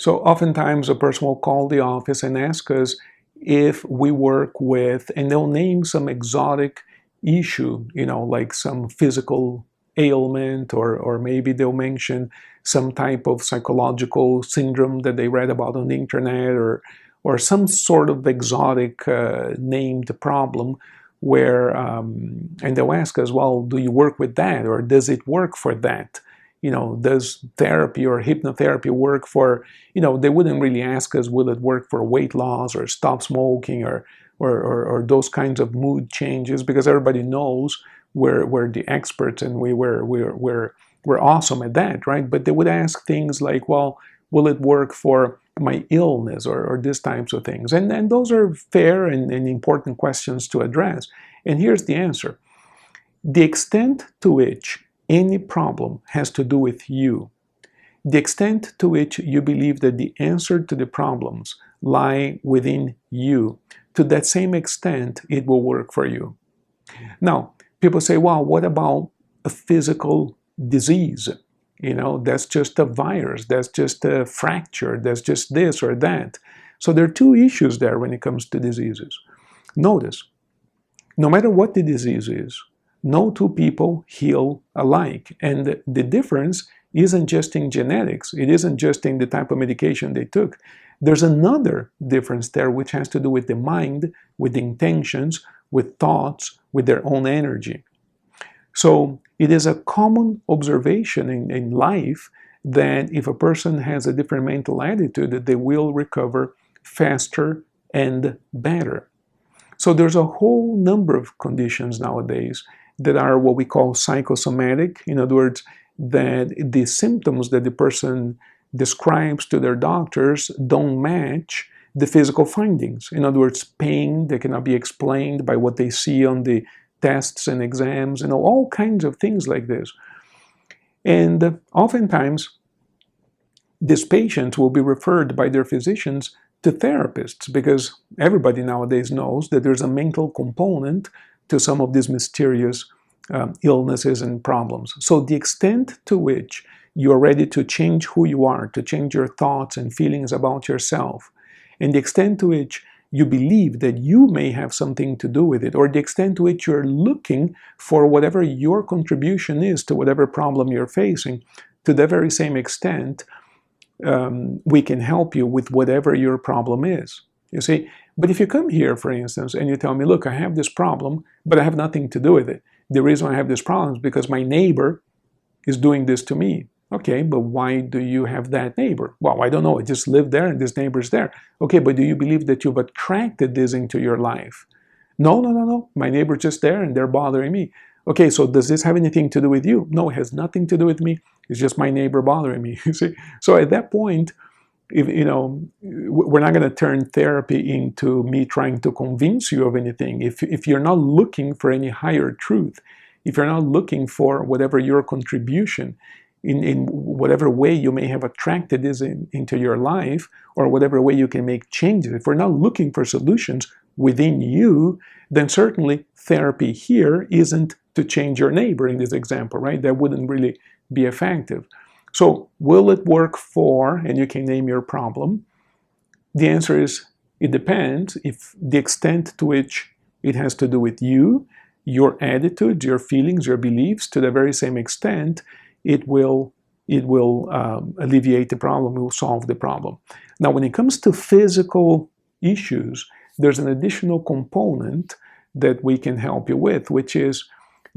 So oftentimes a person will call the office and ask us if we work with, and they'll name some exotic issue, like some physical ailment, or maybe they'll mention some type of psychological syndrome that they read about on the internet, or some sort of exotic named problem where, and they'll ask us, well, do you work with that, or does it work for that? Does therapy or hypnotherapy work for, they wouldn't really ask us, will it work for weight loss or stop smoking or those kinds of mood changes, because everybody knows we're the experts and we're awesome at that, right? But they would ask things like, well, will it work for my illness or these types of things? And those are fair and important questions to address. And here's the answer. The extent to which any problem has to do with you, the extent to which you believe that the answer to the problems lie within you, to that same extent it will work for you. Now, people say, well, what about a physical disease? That's just a virus, that's just a fracture, that's just this or that. So there are two issues there when it comes to diseases. Notice, no matter what the disease is, no two people heal alike. And the difference isn't just in genetics. It isn't just in the type of medication they took. There's another difference there, which has to do with the mind, with intentions, with thoughts, with their own energy. So it is a common observation in life that if a person has a different mental attitude, that they will recover faster and better. So there's a whole number of conditions nowadays that are what we call psychosomatic. In other words, that the symptoms that the person describes to their doctors don't match the physical findings. In other words, pain that cannot be explained by what they see on the tests and exams, all kinds of things like this. And oftentimes, these patients will be referred by their physicians to therapists, because everybody nowadays knows that there's a mental component to some of these mysterious illnesses and problems. So the extent to which you're ready to change who you are, to change your thoughts and feelings about yourself, and the extent to which you believe that you may have something to do with it, or the extent to which you're looking for whatever your contribution is to whatever problem you're facing, to the very same extent, we can help you with whatever your problem is. You see, but if you come here, for instance, and you tell me, look, I have this problem, but I have nothing to do with it. The reason I have this problem is because my neighbor is doing this to me. Okay, but why do you have that neighbor? Well, I don't know. I just live there and this neighbor's there. Okay, but do you believe that you've attracted this into your life? No. My neighbor's just there and they're bothering me. Okay, so does this have anything to do with you? No, it has nothing to do with me. It's just my neighbor bothering me. You see? So at that point, if, we're not going to turn therapy into me trying to convince you of anything. If you're not looking for any higher truth, if you're not looking for whatever your contribution in whatever way you may have attracted this into your life, or whatever way you can make changes, if we're not looking for solutions within you, then certainly therapy here isn't to change your neighbor in this example, right? That wouldn't really be effective. So will it work for, and you can name your problem? The answer is, it depends. If the extent to which it has to do with you, your attitude, your feelings, your beliefs, to the very same extent, it will alleviate the problem, it will solve the problem. Now, when it comes to physical issues, there's an additional component that we can help you with, which is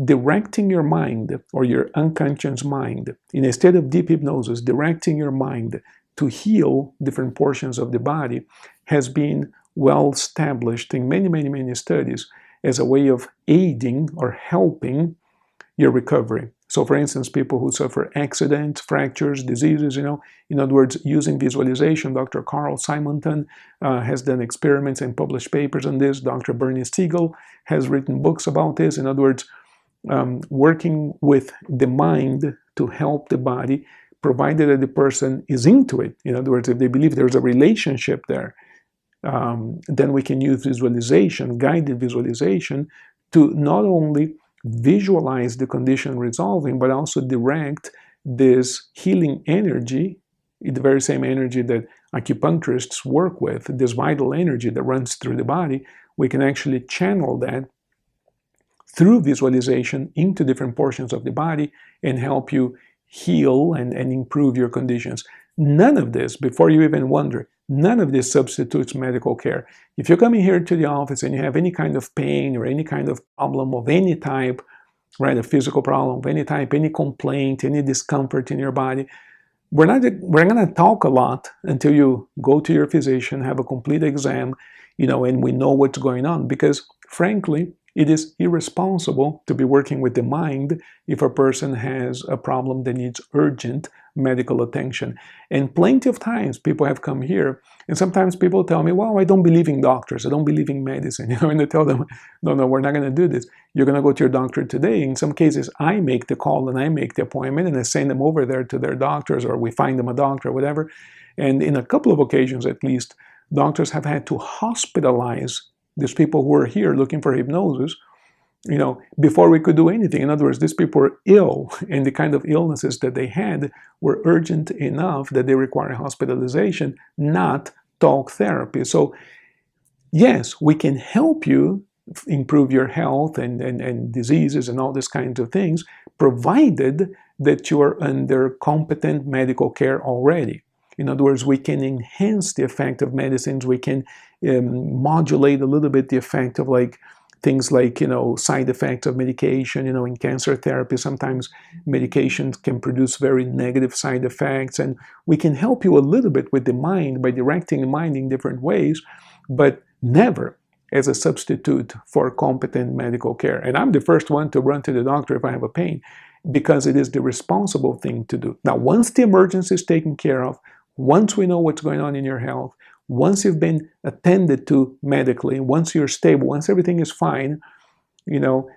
directing your mind, or your unconscious mind, in a state of deep hypnosis, directing your mind to heal different portions of the body has been well established in many studies as a way of aiding or helping your recovery. So for instance, people who suffer accidents, fractures, diseases, in other words, using visualization. Dr. Carl Simonton has done experiments and published papers on this. Dr. Bernie Siegel has written books about this. In other words, working with the mind to help the body, provided that the person is into it. In other words, if they believe there's a relationship there, then we can use visualization, guided visualization, to not only visualize the condition resolving, but also direct this healing energy the very same energy that acupuncturists work with, this vital energy that runs through the body, we can actually channel that through visualization into different portions of the body and help you heal and improve your conditions. None of this, before you even wonder, none of this substitutes medical care. If you're coming here to the office and you have any kind of pain or any kind of problem of any type, right, a physical problem of any type, any complaint, any discomfort in your body, we're going to talk a lot until you go to your physician, have a complete exam, and we know what's going on. Because frankly, it is irresponsible to be working with the mind if a person has a problem that needs urgent medical attention. And plenty of times people have come here, and sometimes people tell me, well, I don't believe in doctors, I don't believe in medicine, and I tell them, no, we're not going to do this. You're going to go to your doctor today. In some cases, I make the call and I make the appointment and I send them over there to their doctors, or we find them a doctor or whatever. And in a couple of occasions, at least, doctors have had to hospitalize these people who are here looking for hypnosis, before we could do anything. In other words, these people were ill, and the kind of illnesses that they had were urgent enough that they require hospitalization, not talk therapy. So yes, we can help you improve your health and diseases and all these kinds of things, provided that you are under competent medical care already. In other words, we can enhance the effect of medicines. We can modulate a little bit the effect of things like side effects of medication. In cancer therapy, sometimes medications can produce very negative side effects, and we can help you a little bit with the mind by directing the mind in different ways, but never as a substitute for competent medical care. And I'm the first one to run to the doctor if I have a pain, because it is the responsible thing to do. Now, once the emergency is taken care of, once we know what's going on in your health, once you've been attended to medically, once you're stable, once everything is fine,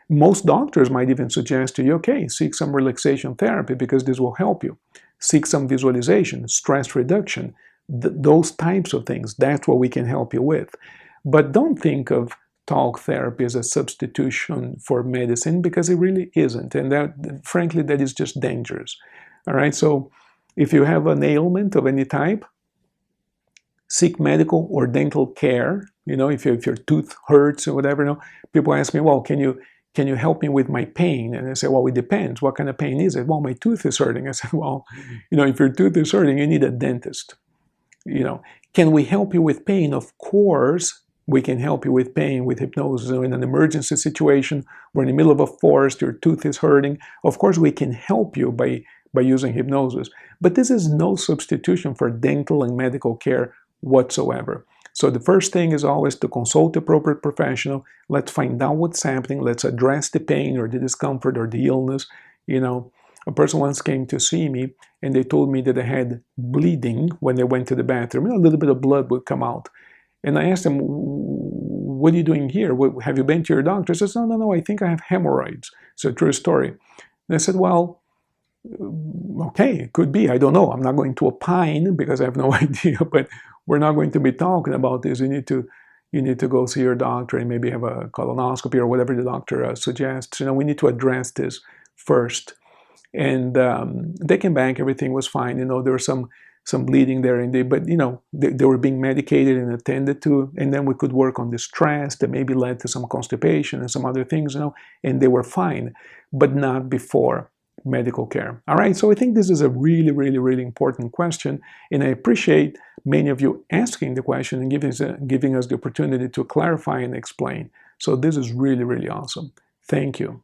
most doctors might even suggest to you, okay, seek some relaxation therapy because this will help you. Seek some visualization, stress reduction, those types of things. That's what we can help you with. But don't think of talk therapy as a substitution for medicine, because it really isn't. And that, frankly, that is just dangerous. All right, so if you have an ailment of any type, seek medical or dental care. If your tooth hurts or whatever, people ask me, well, can you help me with my pain? And I say, well, it depends. What kind of pain is it? Well, my tooth is hurting. I said, well, if your tooth is hurting, you need a dentist. Can we help you with pain? Of course, we can help you with pain with hypnosis. In an emergency situation, we're in the middle of a forest, your tooth is hurting. Of course, we can help you by using hypnosis. But this is no substitution for dental and medical care whatsoever. So the first thing is always to consult the appropriate professional. Let's find out what's happening. Let's address the pain or the discomfort or the illness. A person once came to see me and they told me that they had bleeding when they went to the bathroom. A little bit of blood would come out. And I asked them, what are you doing here? Have you been to your doctor? He says, no, I think I have hemorrhoids. It's a true story. And I said, well, okay, it could be. I don't know. I'm not going to opine because I have no idea, but we're not going to be talking about this. You need to go see your doctor and maybe have a colonoscopy or whatever the doctor suggests. We need to address this first. And they came back. Everything was fine. There was some bleeding there, but they were being medicated and attended to, and then we could work on the stress that maybe led to some constipation and some other things, and they were fine, but not before medical care. All right, so I think this is a really, really, really important question, and I appreciate many of you asking the question and giving us the opportunity to clarify and explain. So this is really, really awesome. Thank you.